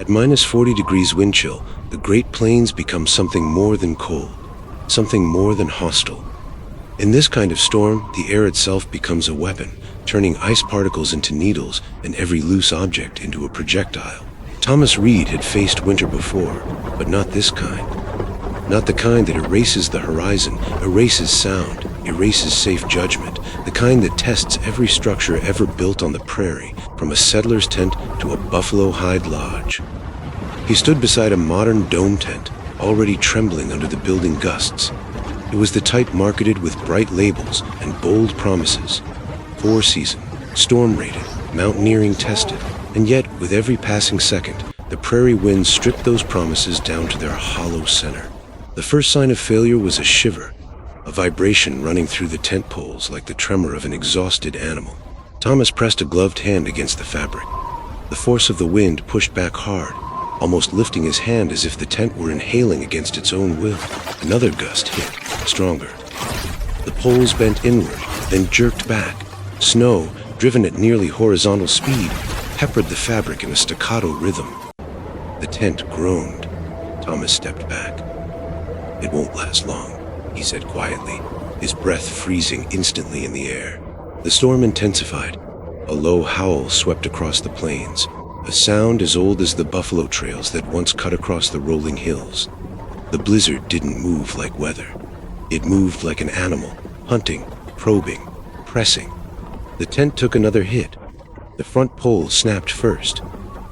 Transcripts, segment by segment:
At minus 40 degrees wind chill, the Great Plains become something more than cold, something more than hostile. In this kind of storm, the air itself becomes a weapon, turning ice particles into needles and every loose object into a projectile. Thomas Reed had faced winter before, but not this kind. Not the kind that erases the horizon, erases sound, erases safe judgment, the kind that tests every structure ever built on the prairie, from a settler's tent to a buffalo hide lodge. He stood beside a modern dome tent, already trembling under the building gusts. It was the type marketed with bright labels and bold promises. 4-season, storm-rated, mountaineering tested, and yet, with every passing second, the prairie winds stripped those promises down to their hollow center. The first sign of failure was a shiver, a vibration running through the tent poles like the tremor of an exhausted animal. Thomas pressed a gloved hand against the fabric. The force of the wind pushed back hard, almost lifting his hand as if the tent were inhaling against its own will. Another gust hit, stronger. The poles bent inward, then jerked back. Snow, driven at nearly horizontal speed, peppered the fabric in a staccato rhythm. The tent groaned. Thomas stepped back. "It won't last long," he said quietly, his breath freezing instantly in the air. The storm intensified. A low howl swept across the plains, a sound as old as the buffalo trails that once cut across the rolling hills. The blizzard didn't move like weather. It moved like an animal, hunting, probing, pressing. The tent took another hit. The front pole snapped first.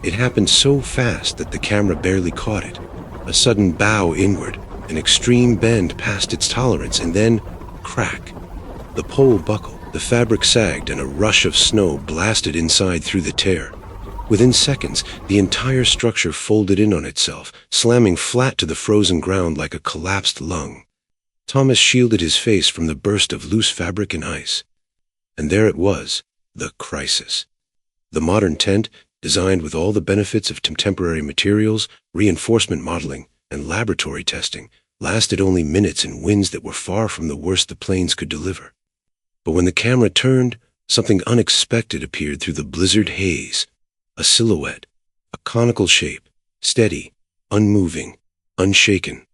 It happened so fast that the camera barely caught it. A sudden bow inward, an extreme bend past its tolerance, and then crack. The pole buckled, the fabric sagged, and a rush of snow blasted inside through the tear. Within seconds, the entire structure folded in on itself, slamming flat to the frozen ground like a collapsed lung. Thomas shielded his face from the burst of loose fabric and ice. And there it was, the crisis. The modern tent, designed with all the benefits of contemporary materials, reinforcement modeling, and laboratory testing, lasted only minutes in winds that were far from the worst the plains could deliver. But when the camera turned, something unexpected appeared through the blizzard haze. A silhouette, a conical shape, steady, unmoving, unshaken.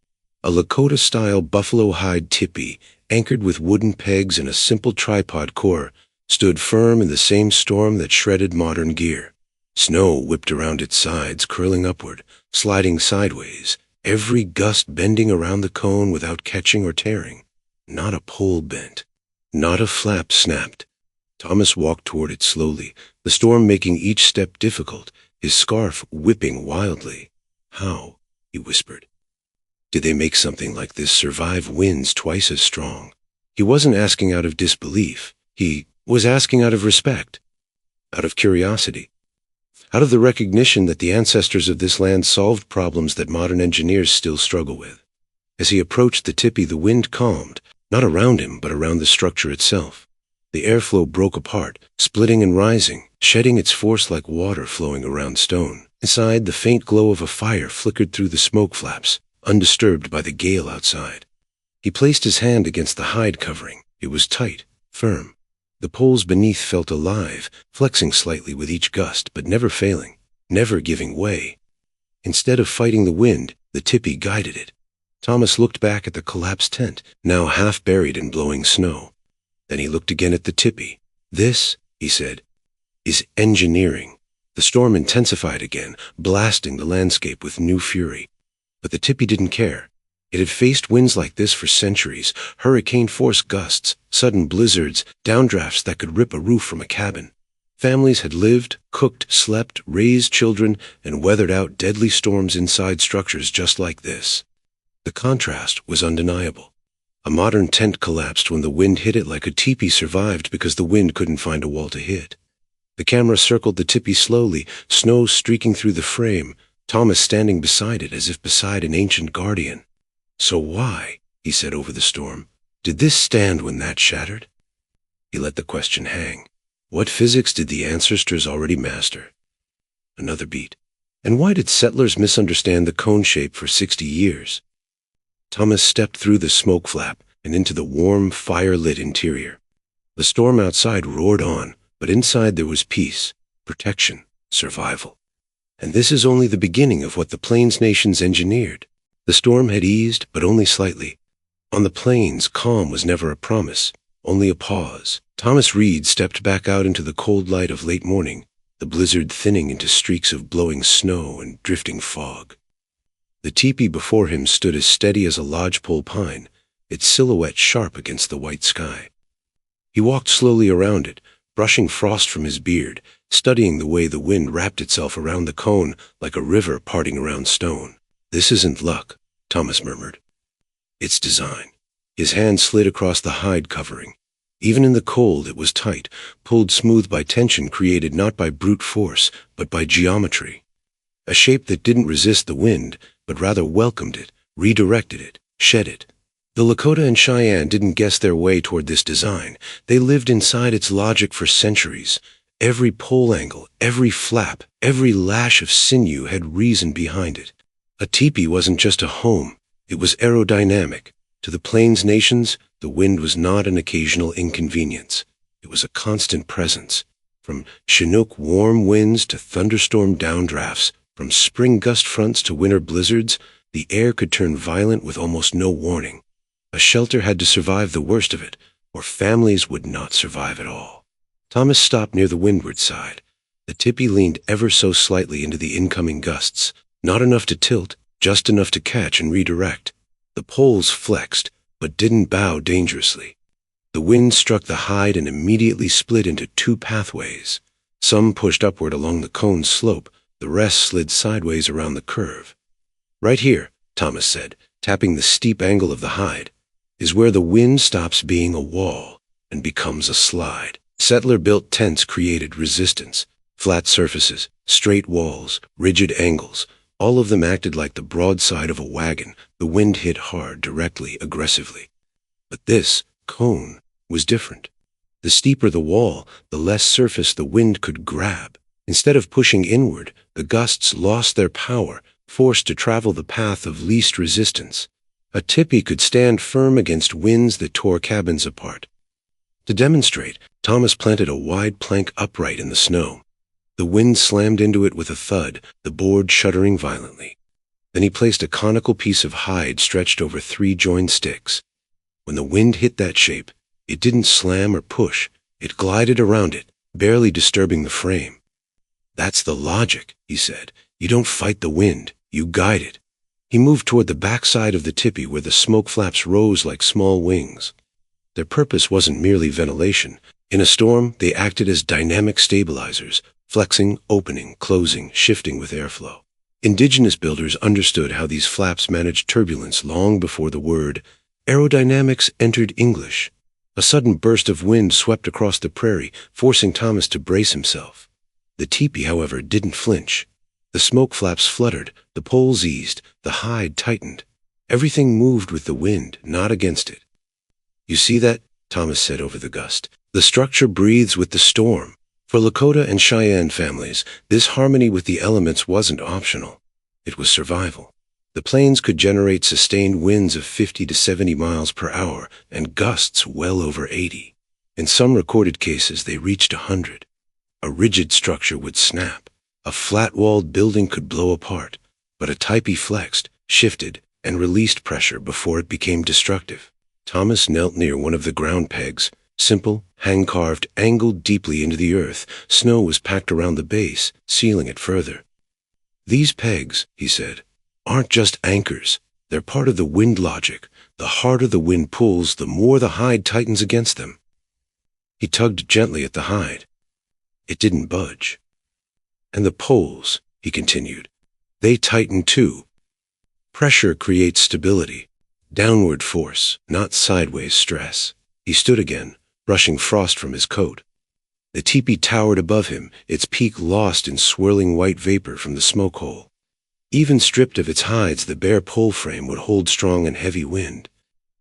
A Lakota-style buffalo hide tipi, anchored with wooden pegs and a simple tripod core, stood firm in the same storm that shredded modern gear. Snow whipped around its sides, curling upward, sliding sideways, every gust bending around the cone without catching or tearing. Not a pole bent. Not a flap snapped. Thomas walked toward it slowly, the storm making each step difficult, his scarf whipping wildly. "How?" he whispered. "Did they make something like this survive winds twice as strong?" He wasn't asking out of disbelief. He was asking out of respect, out of curiosity, out of the recognition that the ancestors of this land solved problems that modern engineers still struggle with. As he approached the tipi, the wind calmed, not around him, but around the structure itself. The airflow broke apart, splitting and rising, shedding its force like water flowing around stone. Inside, the faint glow of a fire flickered through the smoke flaps, undisturbed by the gale outside. He placed his hand against the hide covering. It was tight, firm. The poles beneath felt alive, flexing slightly with each gust, but never failing, never giving way. Instead of fighting the wind, the tipi guided it. Thomas looked back at the collapsed tent, now half buried in blowing snow. Then he looked again at the tipi. "This," he said, "is engineering." The storm intensified again, blasting the landscape with new fury. But the tipi didn't care. It had faced winds like this for centuries, hurricane-force gusts, sudden blizzards, downdrafts that could rip a roof from a cabin. Families had lived, cooked, slept, raised children, and weathered out deadly storms inside structures just like this. The contrast was undeniable. A modern tent collapsed when the wind hit it like a tipi survived because the wind couldn't find a wall to hit. The camera circled the tipi slowly, snow streaking through the frame, Thomas standing beside it as if beside an ancient guardian. "So why," he said over the storm, "did this stand when that shattered?" He let the question hang. What physics did the ancestors already master? Another beat. And why did settlers misunderstand the cone shape for 60 years? Thomas stepped through the smoke flap and into the warm, fire-lit interior. The storm outside roared on, but inside there was peace, protection, survival. And this is only the beginning of what the Plains nations engineered. The storm had eased, but only slightly. On the plains, calm was never a promise, only a pause. Thomas Reed stepped back out into the cold light of late morning, the blizzard thinning into streaks of blowing snow and drifting fog. The teepee before him stood as steady as a lodgepole pine, its silhouette sharp against the white sky. He walked slowly around it, brushing frost from his beard, studying the way the wind wrapped itself around the cone like a river parting around stone. "This isn't luck," Thomas murmured. "It's design." His hand slid across the hide covering. Even in the cold, it was tight, pulled smooth by tension created not by brute force, but by geometry. A shape that didn't resist the wind, but rather welcomed it, redirected it, shed it. The Lakota and Cheyenne didn't guess their way toward this design. They lived inside its logic for centuries. Every pole angle, every flap, every lash of sinew had reason behind it. A teepee wasn't just a home, it was aerodynamic. To the Plains nations, the wind was not an occasional inconvenience. It was a constant presence. From Chinook warm winds to thunderstorm downdrafts, from spring gust fronts to winter blizzards, the air could turn violent with almost no warning. A shelter had to survive the worst of it, or families would not survive at all. Thomas stopped near the windward side. The tipi leaned ever so slightly into the incoming gusts, not enough to tilt, just enough to catch and redirect. The poles flexed, but didn't bow dangerously. The wind struck the hide and immediately split into two pathways. Some pushed upward along the cone's slope, the rest slid sideways around the curve. "Right here," Thomas said, tapping the steep angle of the hide, "is where the wind stops being a wall and becomes a slide." Settler-built tents created resistance. Flat surfaces, straight walls, rigid angles, all of them acted like the broadside of a wagon. The wind hit hard, directly, aggressively. But this cone was different. The steeper the wall, the less surface the wind could grab. Instead of pushing inward, the gusts lost their power, forced to travel the path of least resistance. A tipi could stand firm against winds that tore cabins apart. To demonstrate, Thomas planted a wide plank upright in the snow. The wind slammed into it with a thud, the board shuddering violently. Then he placed a conical piece of hide stretched over 3 joined sticks. When the wind hit that shape, it didn't slam or push. It glided around it, barely disturbing the frame. "That's the logic," he said. "You don't fight the wind, you guide it." He moved toward the backside of the tipi where the smoke flaps rose like small wings. Their purpose wasn't merely ventilation. In a storm, they acted as dynamic stabilizers, flexing, opening, closing, shifting with airflow. Indigenous builders understood how these flaps managed turbulence long before the word aerodynamics entered English. A sudden burst of wind swept across the prairie, forcing Thomas to brace himself. The teepee, however, didn't flinch. The smoke flaps fluttered, the poles eased, the hide tightened. Everything moved with the wind, not against it. "You see that?" Thomas said over the gust. "The structure breathes with the storm." For Lakota and Cheyenne families, this harmony with the elements wasn't optional. It was survival. The plains could generate sustained winds of 50 to 70 miles per hour and gusts well over 80. In some recorded cases, they reached 100. A rigid structure would snap. A flat-walled building could blow apart, but a tipi flexed, shifted, and released pressure before it became destructive. Thomas knelt near one of the ground pegs, simple, hand-carved, angled deeply into the earth. Snow was packed around the base, sealing it further. "These pegs," he said, "aren't just anchors. They're part of the wind logic. The harder the wind pulls, the more the hide tightens against them." He tugged gently at the hide. It didn't budge. "And the poles," he continued, "they tighten too. Pressure creates stability. Downward force, not sideways stress." He stood again, brushing frost from his coat. The teepee towered above him, its peak lost in swirling white vapor from the smoke hole. Even stripped of its hides, the bare pole frame would hold strong in heavy wind.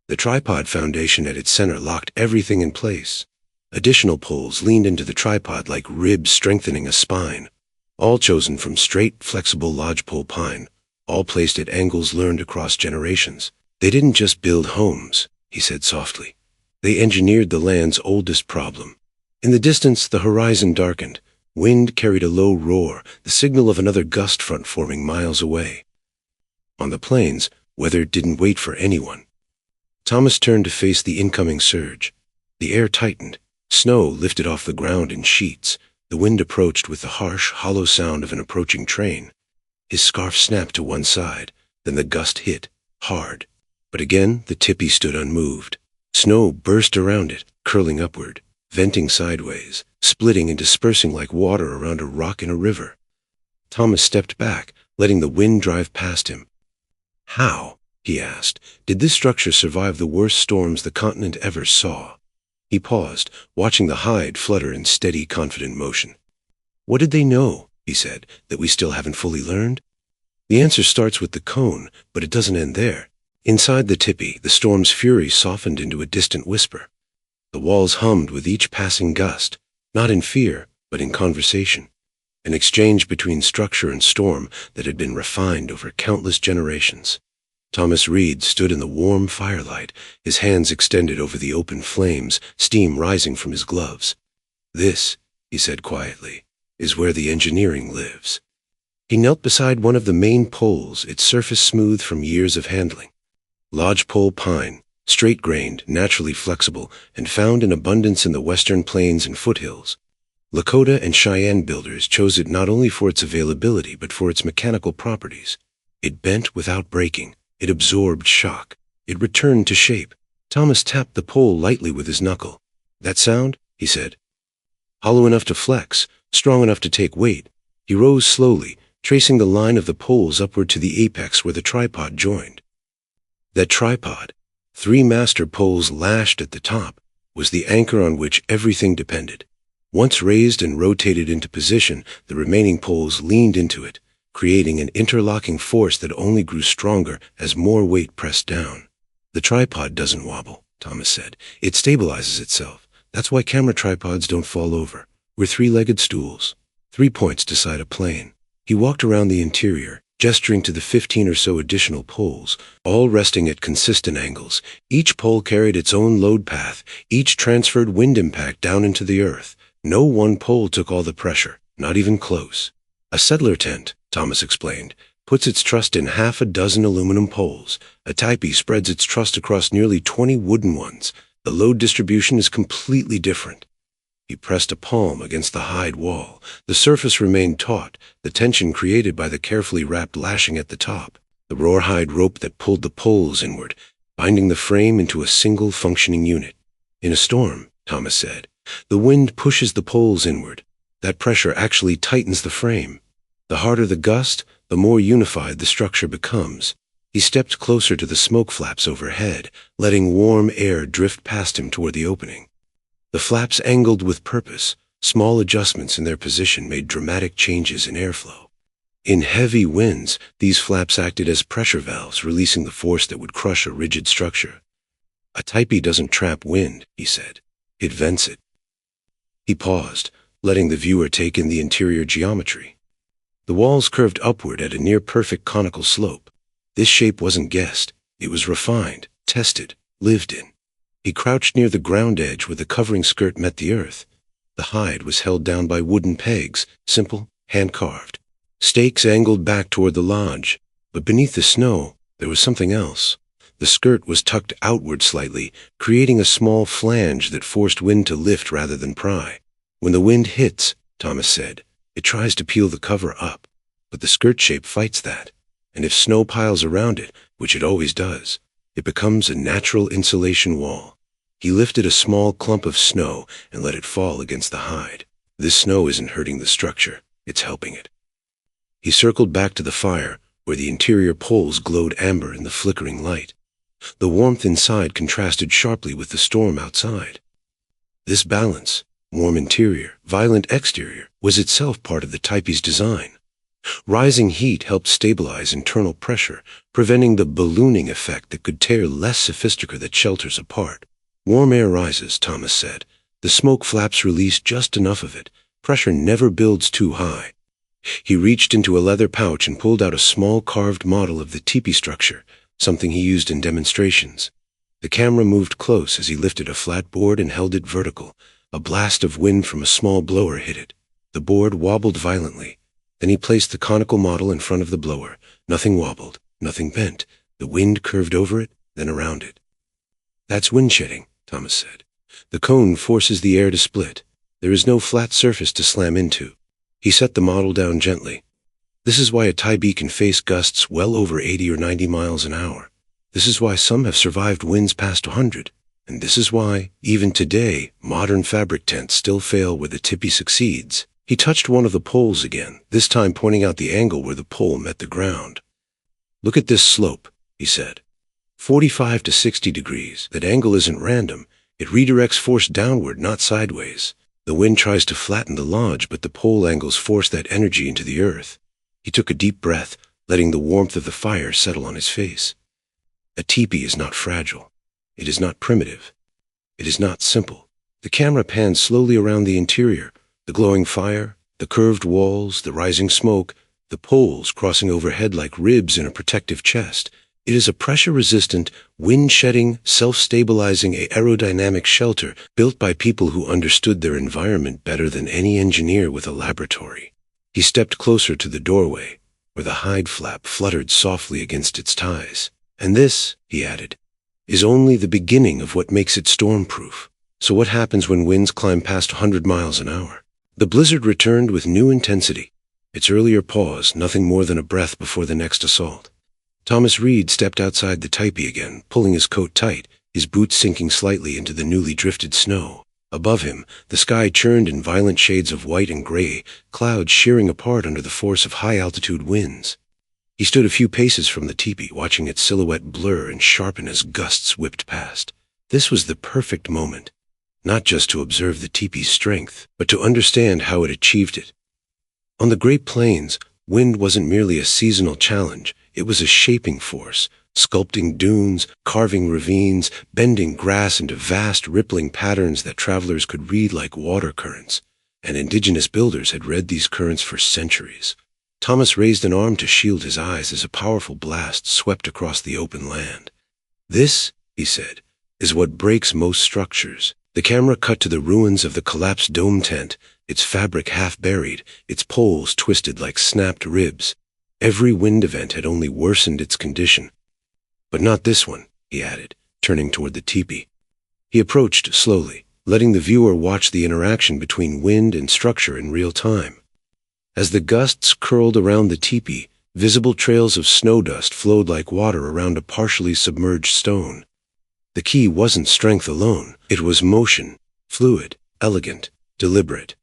The tripod foundation at its center locked everything in place. Additional poles leaned into the tripod like ribs strengthening a spine, all chosen from straight, flexible lodgepole pine, all placed at angles learned across generations. "They didn't just build homes," he said softly. "They engineered the land's oldest problem." In the distance, the horizon darkened. Wind carried a low roar, the signal of another gust front forming miles away. On the plains, weather didn't wait for anyone. Thomas turned to face the incoming surge. The air tightened. Snow lifted off the ground in sheets. The wind approached with the harsh, hollow sound of an approaching train. His scarf snapped to one side, then the gust hit, hard. But again, the tipi stood unmoved. Snow burst around it, curling upward, venting sideways, splitting and dispersing like water around a rock in a river. Thomas stepped back, letting the wind drive past him. How, he asked, did this structure survive the worst storms the continent ever saw? He paused, watching the hide flutter in steady, confident motion. What did they know, he said, that we still haven't fully learned? The answer starts with the cone, but it doesn't end there. Inside the tipi, the storm's fury softened into a distant whisper. The walls hummed with each passing gust, not in fear, but in conversation. An exchange between structure and storm that had been refined over countless generations. Thomas Reed stood in the warm firelight, his hands extended over the open flames, steam rising from his gloves. This, he said quietly, is where the engineering lives. He knelt beside one of the main poles, its surface smooth from years of handling. Lodgepole pine, straight-grained, naturally flexible, and found in abundance in the western plains and foothills. Lakota and Cheyenne builders chose it not only for its availability but for its mechanical properties. It bent without breaking. It absorbed shock. It returned to shape. Thomas tapped the pole lightly with his knuckle. That sound, he said. Hollow enough to flex, strong enough to take weight. He rose slowly, tracing the line of the poles upward to the apex where the tripod joined. That tripod, 3 master poles lashed at the top, was the anchor on which everything depended. Once raised and rotated into position, the remaining poles leaned into it, creating an interlocking force that only grew stronger as more weight pressed down. The tripod doesn't wobble, Thomas said. It stabilizes itself. That's why camera tripods don't fall over. We're 3-legged stools. 3 points decide a plane. He walked around the interior, gesturing to the 15 or so additional poles, all resting at consistent angles. Each pole carried its own load path. Each transferred wind impact down into the earth. No one pole took all the pressure, not even close. A settler tent, Thomas explained, puts its trust in half a dozen aluminum poles. A tipi spreads its trust across nearly 20 wooden ones. The load distribution is completely different. He pressed a palm against the hide wall. The surface remained taut, the tension created by the carefully wrapped lashing at the top, the rawhide rope that pulled the poles inward, binding the frame into a single functioning unit. In a storm, Thomas said, the wind pushes the poles inward. That pressure actually tightens the frame. The harder the gust, the more unified the structure becomes. He stepped closer to the smoke flaps overhead, letting warm air drift past him toward the opening. The flaps angled with purpose. Small adjustments in their position made dramatic changes in airflow. In heavy winds, these flaps acted as pressure valves, releasing the force that would crush a rigid structure. A tipi doesn't trap wind, he said. It vents it. He paused, letting the viewer take in the interior geometry. The walls curved upward at a near-perfect conical slope. This shape wasn't guessed. It was refined, tested, lived in. He crouched near the ground edge where the covering skirt met the earth. The hide was held down by wooden pegs, simple, hand-carved. Stakes angled back toward the lodge, but beneath the snow, there was something else. The skirt was tucked outward slightly, creating a small flange that forced wind to lift rather than pry. When the wind hits, Thomas said, it tries to peel the cover up, but the skirt shape fights that. And if snow piles around it, which it always does, it becomes a natural insulation wall. He lifted a small clump of snow and let it fall against the hide. This snow isn't hurting the structure, it's helping it. He circled back to the fire, where the interior poles glowed amber in the flickering light. The warmth inside contrasted sharply with the storm outside. This balance, warm interior, violent exterior, was itself part of the tipi's design. Rising heat helped stabilize internal pressure, preventing the ballooning effect that could tear less sophistica that shelters apart. Warm air rises, Thomas said. The smoke flaps release just enough of it. Pressure never builds too high. He reached into a leather pouch and pulled out a small carved model of the tipi structure, something he used in demonstrations. The camera moved close as he lifted a flat board and held it vertical. A blast of wind from a small blower hit it. The board wobbled violently. Then he placed the conical model in front of the blower. Nothing wobbled, nothing bent. The wind curved over it, then around it. "That's wind shedding," Thomas said. "The cone forces the air to split. There is no flat surface to slam into." He set the model down gently. "This is why a tipi can face gusts well over 80 or 90 miles an hour. This is why some have survived winds past 100. And this is why, even today, modern fabric tents still fail where the tipi succeeds." He touched one of the poles again, this time pointing out the angle where the pole met the ground. "Look at this slope," he said. 45 to 60 degrees. That angle isn't random. It redirects force downward, not sideways. The wind tries to flatten the lodge, but the pole angles force that energy into the earth. He took a deep breath, letting the warmth of the fire settle on his face. A tipi is not fragile. It is not primitive. It is not simple. The camera panned slowly around the interior, the glowing fire, the curved walls, the rising smoke, the poles crossing overhead like ribs in a protective chest. It is a pressure-resistant, wind-shedding, self-stabilizing aerodynamic shelter built by people who understood their environment better than any engineer with a laboratory. He stepped closer to the doorway, where the hide flap fluttered softly against its ties. "And this," he added, "is only the beginning of what makes it storm-proof. So what happens when winds climb past 100 miles an hour?" The blizzard returned with new intensity. Its earlier pause, nothing more than a breath before the next assault. Thomas Reed stepped outside the tipi again, pulling his coat tight, his boots sinking slightly into the newly drifted snow. Above him, the sky churned in violent shades of white and gray, clouds shearing apart under the force of high-altitude winds. He stood a few paces from the tipi, watching its silhouette blur and sharpen as gusts whipped past. This was the perfect moment, not just to observe the tipi's strength, but to understand how it achieved it. On the Great Plains, wind wasn't merely a seasonal challenge, it was a shaping force, sculpting dunes, carving ravines, bending grass into vast rippling patterns that travelers could read like water currents, and indigenous builders had read these currents for centuries. Thomas raised an arm to shield his eyes as a powerful blast swept across the open land. "This," he said, "is what breaks most structures." The camera cut to the ruins of the collapsed dome tent, its fabric half buried, its poles twisted like snapped ribs. Every wind event had only worsened its condition. "But not this one," he added, turning toward the tipi. He approached slowly, letting the viewer watch the interaction between wind and structure in real time. As the gusts curled around the tipi, visible trails of snow dust flowed like water around a partially submerged stone. The key wasn't strength alone, it was motion, fluid, elegant, deliberate.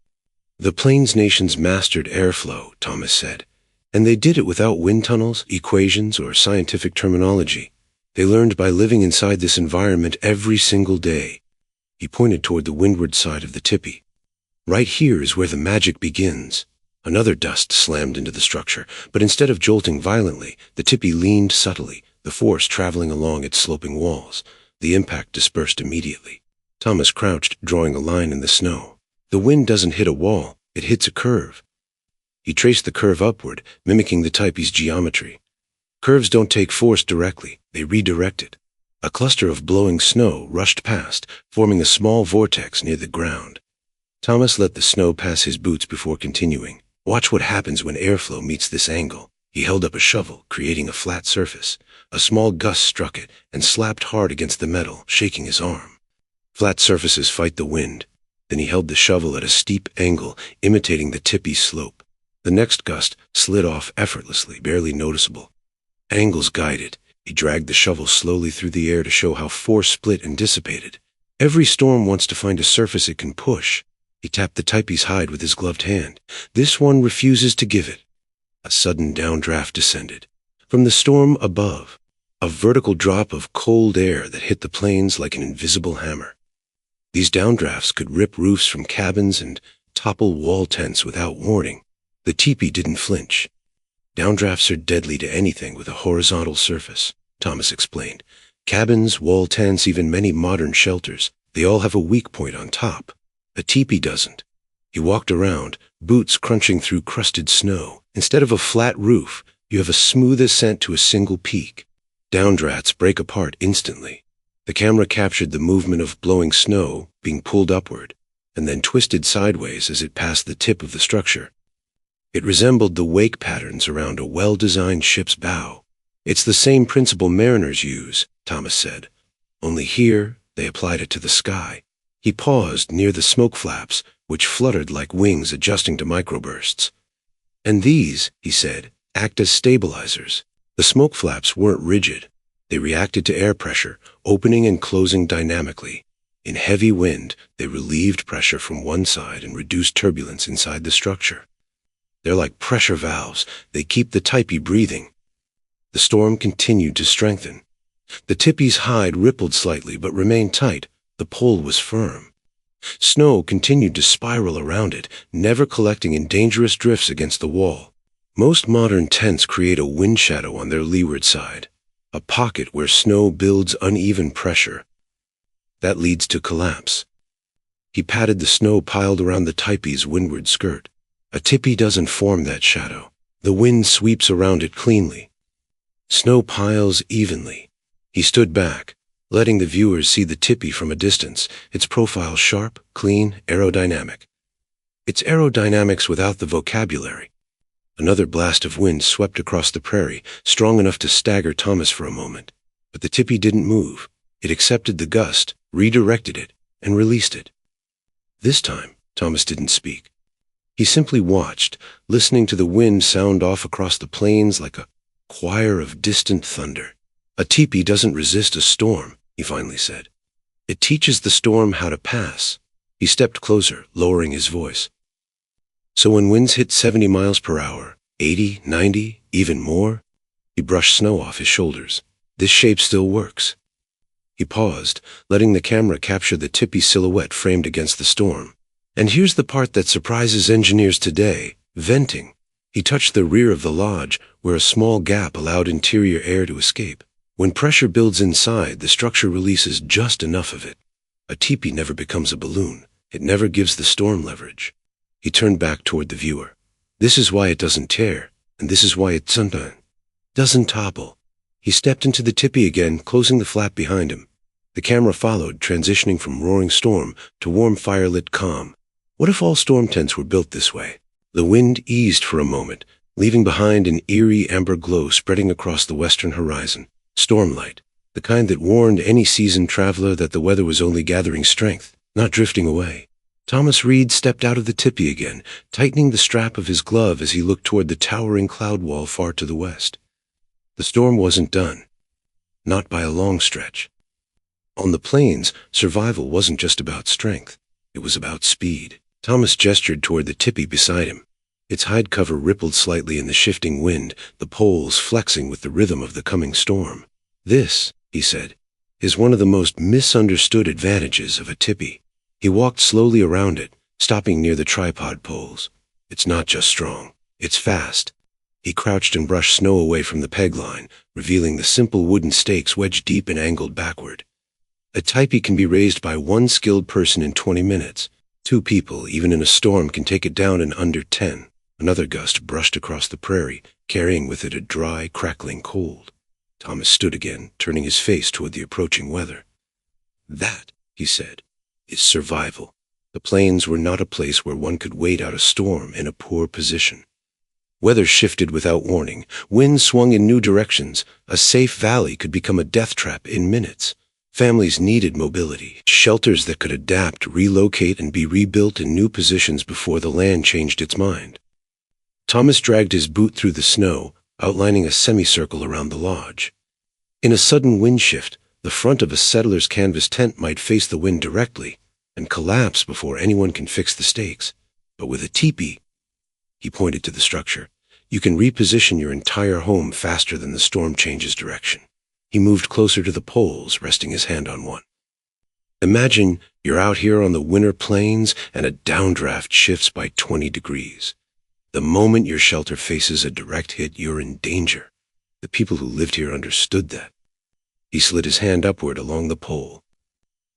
The Plains nations mastered airflow, Thomas said, and they did it without wind tunnels, equations, or scientific terminology. They learned by living inside this environment every single day. He pointed toward the windward side of the tipi. "Right here is where the magic begins." Another dust slammed into the structure, but instead of jolting violently, the tipi leaned subtly, the force traveling along its sloping walls. The impact dispersed immediately. Thomas crouched, drawing a line in the snow. The wind doesn't hit a wall, it hits a curve. He traced the curve upward, mimicking the tipi's geometry. Curves don't take force directly, they redirect it. A cluster of blowing snow rushed past, forming a small vortex near the ground. Thomas let the snow pass his boots before continuing. "Watch what happens when airflow meets this angle." He held up a shovel, creating a flat surface. A small gust struck it and slapped hard against the metal, shaking his arm. Flat surfaces fight the wind. Then he held the shovel at a steep angle, imitating the tipi slope. The next gust slid off effortlessly, barely noticeable. Angles guided. He dragged the shovel slowly through the air to show how force split and dissipated. Every storm wants to find a surface it can push. He tapped the tipi's hide with his gloved hand. This one refuses to give it. A sudden downdraft descended. From the storm above, a vertical drop of cold air that hit the plains like an invisible hammer. These downdrafts could rip roofs from cabins and topple wall tents without warning. The tipi didn't flinch. "Downdrafts are deadly to anything with a horizontal surface," Thomas explained. "Cabins, wall tents, even many modern shelters, they all have a weak point on top. A tipi doesn't." He walked around, boots crunching through crusted snow. Instead of a flat roof, you have a smooth ascent to a single peak. Downdrafts break apart instantly. The camera captured the movement of blowing snow being pulled upward, and then twisted sideways as it passed the tip of the structure. It resembled the wake patterns around a well-designed ship's bow. "It's the same principle mariners use," Thomas said. "Only here, they applied it to the sky." He paused near the smoke flaps, which fluttered like wings adjusting to microbursts. "And these," he said, "act as stabilizers." The smoke flaps weren't rigid. They reacted to air pressure, opening and closing dynamically. In heavy wind, they relieved pressure from one side and reduced turbulence inside the structure. "They're like pressure valves. They keep the tipi breathing." The storm continued to strengthen. The tipi's hide rippled slightly but remained tight. The pole was firm. Snow continued to spiral around it, never collecting in dangerous drifts against the wall. Most modern tents create a wind shadow on their leeward side, a pocket where snow builds uneven pressure. That leads to collapse. He patted the snow piled around the tipi's windward skirt. A tipi doesn't form that shadow. The wind sweeps around it cleanly. Snow piles evenly. He stood back, letting the viewers see the tipi from a distance, its profile sharp, clean, aerodynamic. It's aerodynamics without the vocabulary. Another blast of wind swept across the prairie, strong enough to stagger Thomas for a moment. But the tipi didn't move. It accepted the gust, redirected it, and released it. This time, Thomas didn't speak. He simply watched, listening to the wind sound off across the plains like a choir of distant thunder. "A tipi doesn't resist a storm," he finally said. "It teaches the storm how to pass." He stepped closer, lowering his voice. "So when winds hit 70 miles per hour, 80, 90, even more," he brushed snow off his shoulders, "this shape still works." He paused, letting the camera capture the tipi silhouette framed against the storm. "And here's the part that surprises engineers today, venting." He touched the rear of the lodge, where a small gap allowed interior air to escape. When pressure builds inside, the structure releases just enough of it. A tipi never becomes a balloon. It never gives the storm leverage. He turned back toward the viewer. "This is why it doesn't tear, and this is why it sometimes doesn't topple." He stepped into the tipi again, closing the flap behind him. The camera followed, transitioning from roaring storm to warm firelit calm. What if all storm tents were built this way? The wind eased for a moment, leaving behind an eerie amber glow spreading across the western horizon. Stormlight, the kind that warned any seasoned traveler that the weather was only gathering strength, not drifting away. Thomas Reed stepped out of the tipi again, tightening the strap of his glove as he looked toward the towering cloud wall far to the west. The storm wasn't done. Not by a long stretch. On the plains, survival wasn't just about strength. It was about speed. Thomas gestured toward the tipi beside him. Its hide cover rippled slightly in the shifting wind, the poles flexing with the rhythm of the coming storm. "This," he said, "is one of the most misunderstood advantages of a tipi." He walked slowly around it, stopping near the tripod poles. "It's not just strong, it's fast." He crouched and brushed snow away from the peg line, revealing the simple wooden stakes wedged deep and angled backward. A tipi can be raised by one skilled person in 20 minutes. 2 people, even in a storm, can take it down in under 10. Another gust brushed across the prairie, carrying with it a dry, crackling cold. Thomas stood again, turning his face toward the approaching weather. "That," he said, "is survival." The plains were not a place where one could wait out a storm in a poor position. Weather shifted without warning. Winds swung in new directions. A safe valley could become a death trap in minutes. Families needed mobility, shelters that could adapt, relocate, and be rebuilt in new positions before the land changed its mind. Thomas dragged his boot through the snow, outlining a semicircle around the lodge. In a sudden wind shift, the front of a settler's canvas tent might face the wind directly and collapse before anyone can fix the stakes. But with a tipi, he pointed to the structure, you can reposition your entire home faster than the storm changes direction. He moved closer to the poles, resting his hand on one. "Imagine you're out here on the winter plains and a downdraft shifts by 20 degrees. The moment your shelter faces a direct hit, you're in danger. The people who lived here understood that." He slid his hand upward along the pole.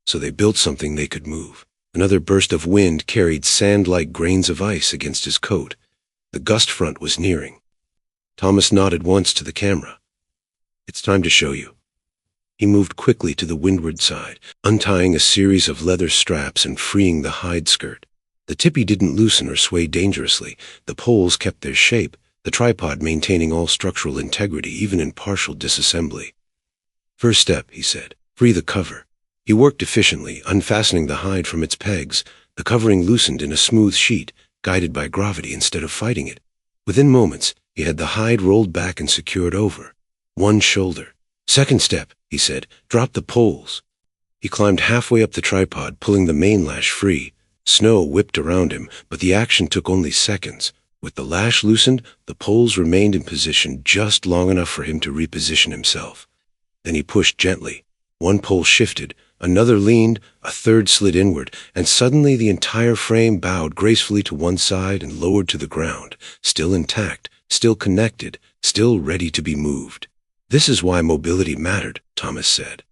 So they built something they could move. Another burst of wind carried sand-like grains of ice against his coat. The gust front was nearing. Thomas nodded once to the camera. "It's time to show you." He moved quickly to the windward side, untying a series of leather straps and freeing the hide skirt. The tipi didn't loosen or sway dangerously. The poles kept their shape, the tripod maintaining all structural integrity even in partial disassembly. "First step," he said, "free the cover." He worked efficiently, unfastening the hide from its pegs. The covering loosened in a smooth sheet, guided by gravity instead of fighting it. Within moments, he had the hide rolled back and secured over one shoulder. "Second step," he said, "drop the poles." He climbed halfway up the tripod, pulling the main lash free. Snow whipped around him, but the action took only seconds. With the lash loosened, the poles remained in position just long enough for him to reposition himself. Then he pushed gently. One pole shifted, another leaned, a third slid inward, and suddenly the entire frame bowed gracefully to one side and lowered to the ground, still intact, still connected, still ready to be moved. "This is why mobility mattered," Thomas said.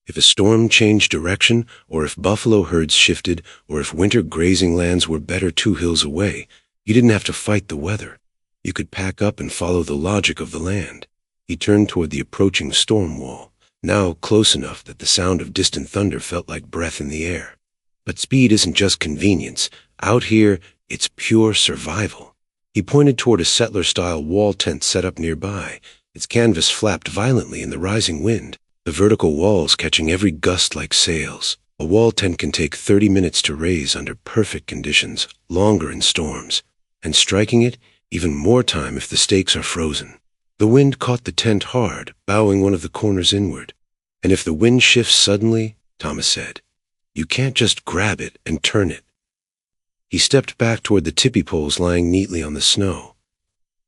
If a storm changed direction, or if buffalo herds shifted, or if winter grazing lands were better 2 hills away, you didn't have to fight the weather. You could pack up and follow the logic of the land. He turned toward the approaching storm wall, now close enough that the sound of distant thunder felt like breath in the air. But speed isn't just convenience. Out here, it's pure survival. He pointed toward a settler-style wall tent set up nearby. Its canvas flapped violently in the rising wind, the vertical walls catching every gust like sails. A wall tent can take 30 minutes to raise under perfect conditions, longer in storms, and striking it, even more time if the stakes are frozen. The wind caught the tent hard, bowing one of the corners inward. "And if the wind shifts suddenly," Thomas said, "you can't just grab it and turn it." He stepped back toward the tipi poles lying neatly on the snow.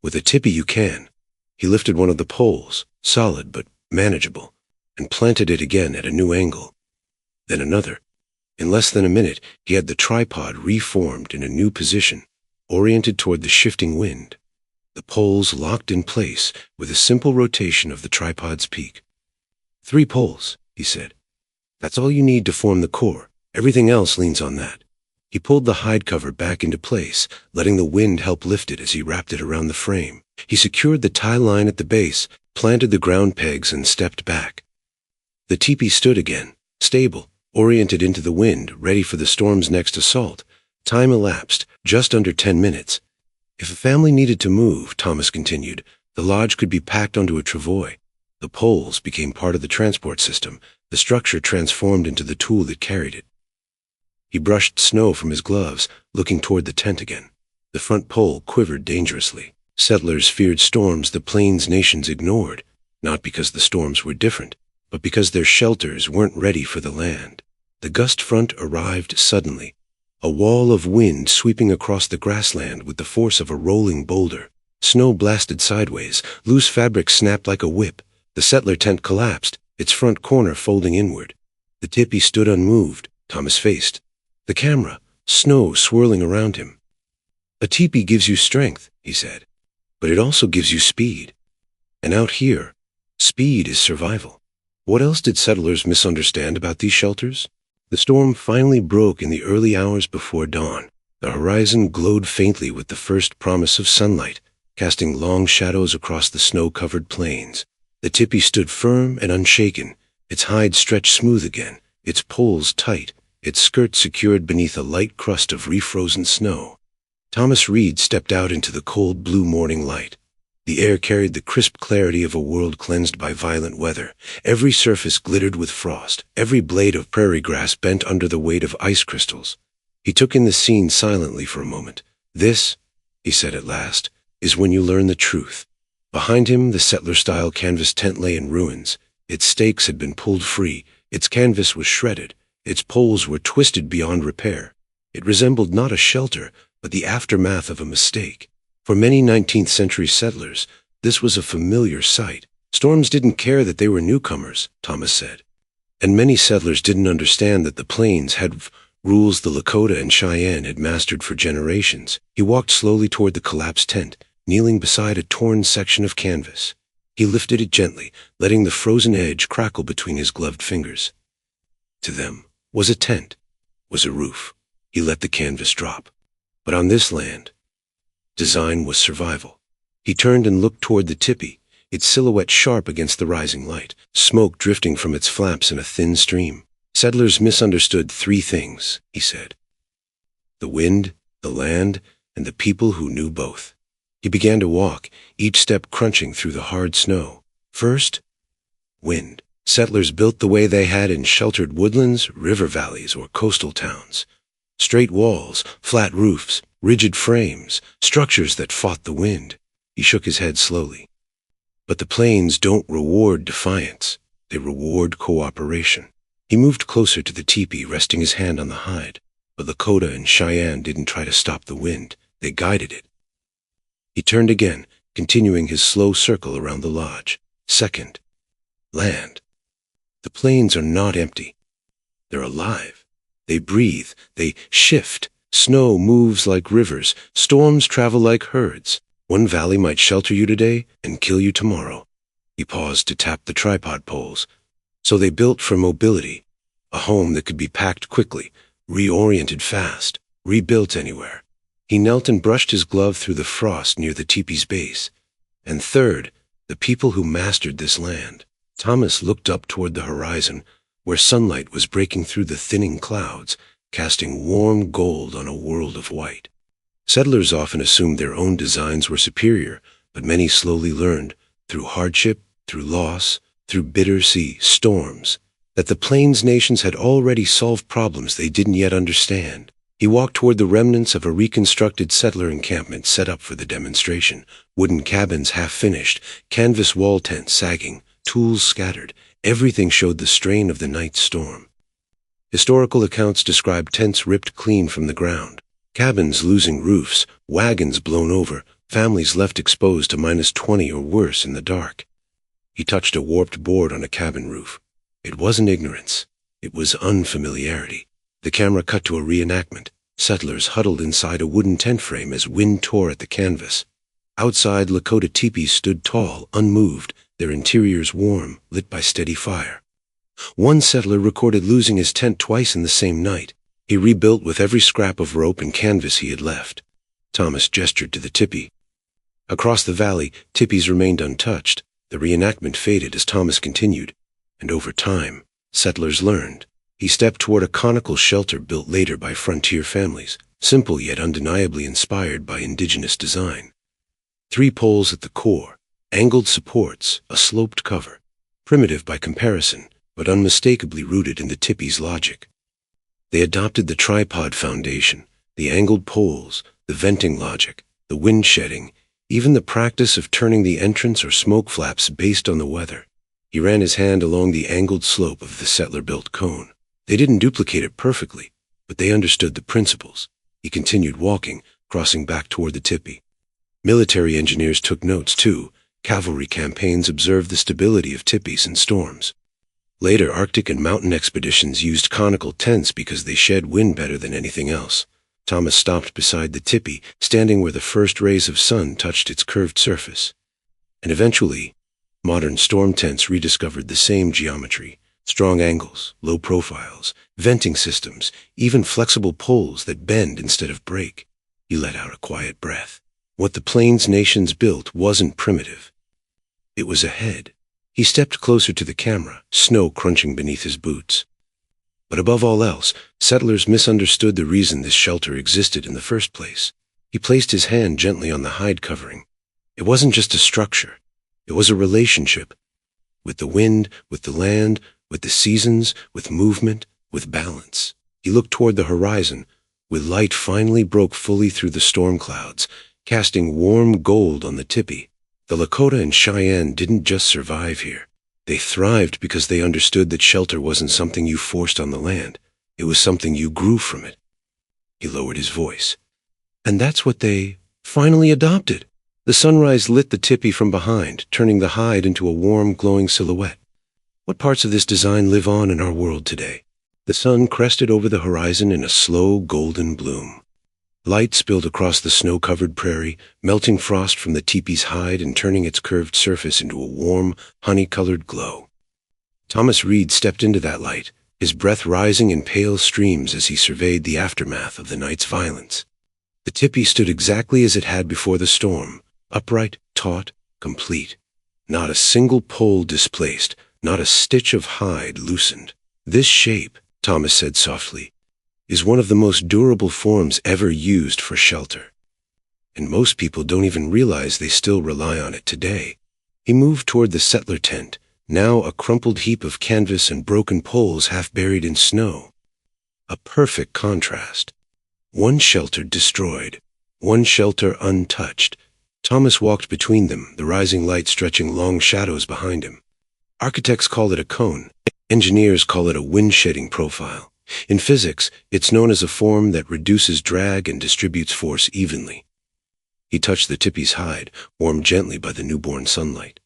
"With a tipi you can." He lifted one of the poles, solid but manageable, and planted it again at a new angle. Then another. In less than a minute, he had the tripod reformed in a new position, oriented toward the shifting wind. The poles locked in place with a simple rotation of the tripod's peak. "3 poles," he said. "That's all you need to form the core. Everything else leans on that." He pulled the hide cover back into place, letting the wind help lift it as he wrapped it around the frame. He secured the tie line at the base, planted the ground pegs, and stepped back. The teepee stood again, stable, oriented into the wind, ready for the storm's next assault. Time elapsed, just under 10 minutes. If a family needed to move, Thomas continued, the lodge could be packed onto a travois. The poles became part of the transport system, the structure transformed into the tool that carried it. He brushed snow from his gloves, looking toward the tent again. The front pole quivered dangerously. Settlers feared storms the Plains nations ignored, not because the storms were different, but because their shelters weren't ready for the land. The gust front arrived suddenly, a wall of wind sweeping across the grassland with the force of a rolling boulder. Snow blasted sideways, loose fabric snapped like a whip. The settler tent collapsed, its front corner folding inward. The tipi stood unmoved, Thomas faced the camera, snow swirling around him. "A tipi gives you strength," he said, "but it also gives you speed. And out here, speed is survival." What else did settlers misunderstand about these shelters? The storm finally broke in the early hours before dawn. The horizon glowed faintly with the first promise of sunlight, casting long shadows across the snow-covered plains. The tipi stood firm and unshaken, its hide stretched smooth again, its poles tight, its skirt secured beneath a light crust of refrozen snow. Thomas Reed stepped out into the cold blue morning light. The air carried the crisp clarity of a world cleansed by violent weather. Every surface glittered with frost, every blade of prairie grass bent under the weight of ice crystals. He took in the scene silently for a moment. "This," he said at last, "is when you learn the truth." Behind him, the settler-style canvas tent lay in ruins. Its stakes had been pulled free, its canvas was shredded, its poles were twisted beyond repair. It resembled not a shelter, but the aftermath of a mistake. For many 19th century settlers, this was a familiar sight. Storms didn't care that they were newcomers, Thomas said. And many settlers didn't understand that the plains had rules the Lakota and Cheyenne had mastered for generations. He walked slowly toward the collapsed tent, kneeling beside a torn section of canvas. He lifted it gently, letting the frozen edge crackle between his gloved fingers. To them, was a tent, was a roof. He let the canvas drop. But on this land, design was survival. He turned and looked toward the tipi. its silhouette sharp against the rising light, smoke drifting from its flaps in a thin stream. Settlers misunderstood three things, he said: the wind, the land, and the people who knew both. He began to walk, each step crunching through the hard snow. First, wind. Settlers built the way they had in sheltered woodlands, river valleys, or coastal towns. Straight walls, flat roofs, rigid frames, structures that fought the wind. He shook his head slowly. But the plains don't reward defiance. They reward cooperation. He moved closer to the teepee, resting his hand on the hide. But Lakota and Cheyenne didn't try to stop the wind. They guided it. He turned again, continuing his slow circle around the lodge. Second, land. The plains are not empty. They're alive. They breathe. They shift. Snow moves like rivers. Storms travel like herds. One valley might shelter you today and kill you tomorrow. He paused to tap the tripod poles. So they built for mobility. A home that could be packed quickly, reoriented fast, rebuilt anywhere. He knelt and brushed his glove through the frost near the teepee's base. And third, the people who mastered this land. Thomas looked up toward the horizon, where sunlight was breaking through the thinning clouds, casting warm gold on a world of white. Settlers often assumed their own designs were superior, but many slowly learned, through hardship, through loss, through bitter sea storms, that the Plains nations had already solved problems they didn't yet understand. He walked toward the remnants of a reconstructed settler encampment set up for the demonstration, wooden cabins half-finished, canvas wall tents sagging, tools scattered. Everything showed the strain of the night storm. Historical accounts describe tents ripped clean from the ground, cabins losing roofs, wagons blown over, families left exposed to -20 or worse in the dark. He touched a warped board on a cabin roof. It wasn't ignorance. It was unfamiliarity. The camera cut to a reenactment. Settlers huddled inside a wooden tent frame as wind tore at the canvas. Outside, Lakota teepees stood tall, unmoved, their interiors warm, lit by steady fire. One settler recorded losing his tent twice in the same night. He rebuilt with every scrap of rope and canvas he had left. Thomas gestured to the tipi. Across the valley, tipis remained untouched. The reenactment faded as Thomas continued. And over time, settlers learned. He stepped toward a conical shelter built later by frontier families, simple yet undeniably inspired by indigenous design. 3 poles at the core, angled supports, a sloped cover. Primitive by comparison, but unmistakably rooted in the tipi's logic. They adopted the tripod foundation, the angled poles, the venting logic, the wind shedding, even the practice of turning the entrance or smoke flaps based on the weather. He ran his hand along the angled slope of the settler-built cone. They didn't duplicate it perfectly, but they understood the principles. He continued walking, crossing back toward the tipi. Military engineers took notes, too. Cavalry campaigns observed the stability of tipis in storms. Later, Arctic and mountain expeditions used conical tents because they shed wind better than anything else. Thomas stopped beside the tipi, standing where the first rays of sun touched its curved surface. And eventually, modern storm tents rediscovered the same geometry. Strong angles, low profiles, venting systems, even flexible poles that bend instead of break. He let out a quiet breath. What the Plains nations built wasn't primitive. It was ahead. He stepped closer to the camera, snow crunching beneath his boots. But above all else, settlers misunderstood the reason this shelter existed in the first place. He placed his hand gently on the hide covering. It wasn't just a structure. It was a relationship. With the wind, with the land, with the seasons, with movement, with balance. He looked toward the horizon, where light finally broke fully through the storm clouds, casting warm gold on the tipi. The Lakota and Cheyenne didn't just survive here. They thrived because they understood that shelter wasn't something you forced on the land. It was something you grew from it. He lowered his voice. And that's what they finally adopted. The sunrise lit the tipi from behind, turning the hide into a warm, glowing silhouette. What parts of this design live on in our world today? The sun crested over the horizon in a slow, golden bloom. Light spilled across the snow-covered prairie, melting frost from the teepee's hide and turning its curved surface into a warm, honey-colored glow. Thomas Reed stepped into that light, his breath rising in pale streams as he surveyed the aftermath of the night's violence. The tipi stood exactly as it had before the storm, upright, taut, complete. Not a single pole displaced, not a stitch of hide loosened. This shape, Thomas said softly, is one of the most durable forms ever used for shelter. And most people don't even realize they still rely on it today. He moved toward the settler tent, now a crumpled heap of canvas and broken poles half buried in snow. A perfect contrast. One shelter destroyed, one shelter untouched. Thomas walked between them, the rising light stretching long shadows behind him. Architects call it a cone. Engineers call it a wind-shedding profile. In physics, it's known as a form that reduces drag and distributes force evenly. He touched the tipi's hide, warmed gently by the newborn sunlight.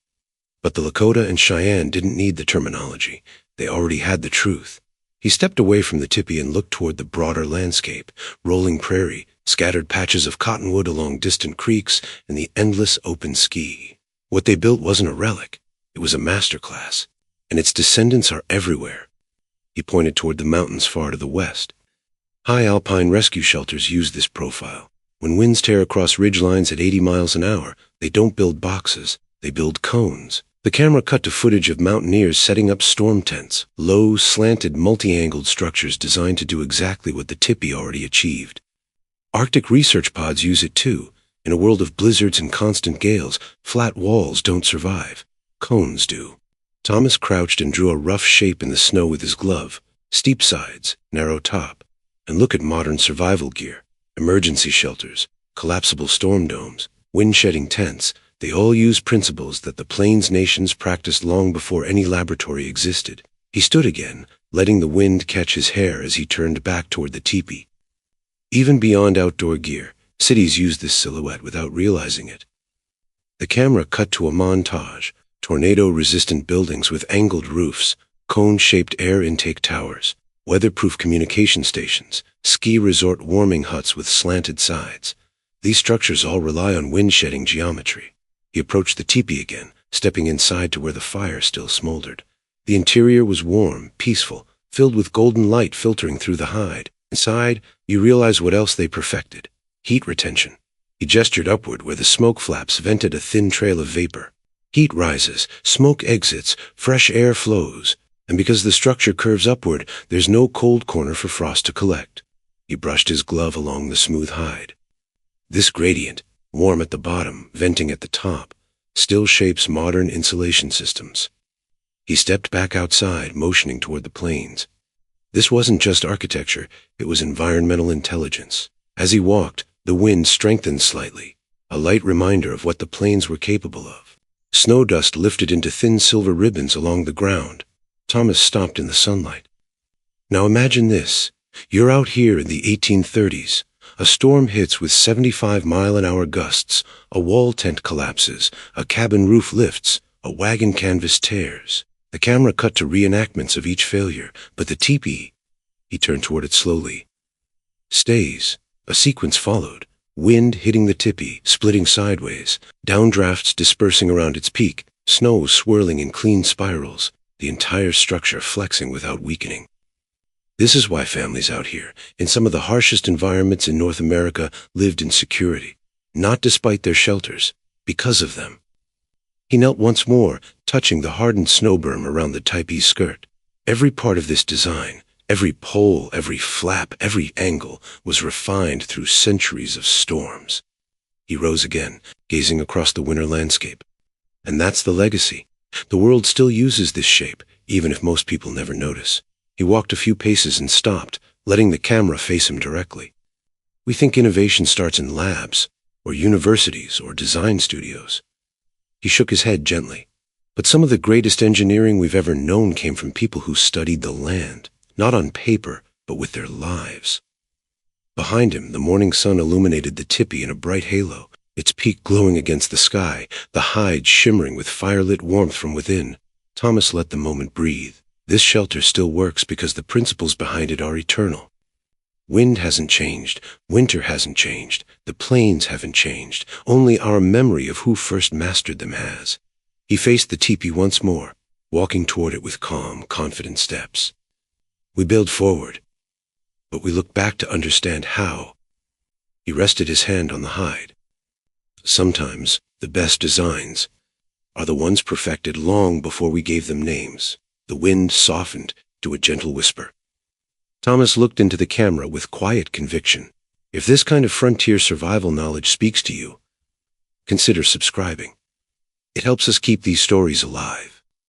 But the Lakota and Cheyenne didn't need the terminology. They already had the truth. He stepped away from the tipi and looked toward the broader landscape, rolling prairie, scattered patches of cottonwood along distant creeks, and the endless open ski. What they built wasn't a relic. It was a masterclass, and its descendants are everywhere. He pointed toward the mountains far to the west. High alpine rescue shelters use this profile. When winds tear across ridgelines at 80 miles an hour, they don't build boxes, they build cones. The camera cut to footage of mountaineers setting up storm tents, low, slanted, multi-angled structures designed to do exactly what the tipi already achieved. Arctic research pods use it too. In a world of blizzards and constant gales, flat walls don't survive. Cones do. Thomas crouched and drew a rough shape in the snow with his glove. Steep sides, narrow top. And look at modern survival gear. Emergency shelters, collapsible storm domes, wind-shedding tents. They all use principles that the Plains nations practiced long before any laboratory existed. He stood again, letting the wind catch his hair as he turned back toward the tipi. Even beyond outdoor gear, cities use this silhouette without realizing it. The camera cut to a montage, tornado-resistant buildings with angled roofs, cone-shaped air intake towers, weatherproof communication stations, ski resort warming huts with slanted sides. These structures all rely on wind-shedding geometry. He approached the tipi again, stepping inside to where the fire still smoldered. The interior was warm, peaceful, filled with golden light filtering through the hide. Inside, you realize what else they perfected. Heat retention. He gestured upward where the smoke flaps vented a thin trail of vapor. Heat rises, smoke exits, fresh air flows, and because the structure curves upward, there's no cold corner for frost to collect. He brushed his glove along the smooth hide. This gradient, warm at the bottom, venting at the top, still shapes modern insulation systems. He stepped back outside, motioning toward the plains. This wasn't just architecture, it was environmental intelligence. As he walked, the wind strengthened slightly, a light reminder of what the plains were capable of. Snow dust lifted into thin silver ribbons along the ground. Thomas stopped in the sunlight. Now imagine this. You're out here in the 1830s. A storm hits with 75-mile-an-hour gusts, a wall tent collapses, a cabin roof lifts, a wagon canvas tears. The camera cut to reenactments of each failure, but the tipi, he turned toward it slowly, stays. A sequence followed, wind hitting the tipi, splitting sideways, downdrafts dispersing around its peak, snow swirling in clean spirals, the entire structure flexing without weakening. This is why families out here, in some of the harshest environments in North America, lived in security. Not despite their shelters, because of them. He knelt once more, touching the hardened snow berm around the tipi's skirt. Every part of this design, every pole, every flap, every angle, was refined through centuries of storms. He rose again, gazing across the winter landscape. And that's the legacy. The world still uses this shape, even if most people never notice. He walked a few paces and stopped, letting the camera face him directly. We think innovation starts in labs, or universities, or design studios. He shook his head gently. But some of the greatest engineering we've ever known came from people who studied the land, not on paper, but with their lives. Behind him, the morning sun illuminated the tipi in a bright halo, its peak glowing against the sky, the hide shimmering with firelit warmth from within. Thomas let the moment breathe. This shelter still works because the principles behind it are eternal. Wind hasn't changed, winter hasn't changed, the plains haven't changed, only our memory of who first mastered them has. He faced the tipi once more, walking toward it with calm, confident steps. We build forward, but we look back to understand how. He rested his hand on the hide. Sometimes the best designs are the ones perfected long before we gave them names. The wind softened to a gentle whisper. Thomas looked into the camera with quiet conviction. If this kind of frontier survival knowledge speaks to you, consider subscribing. It helps us keep these stories alive.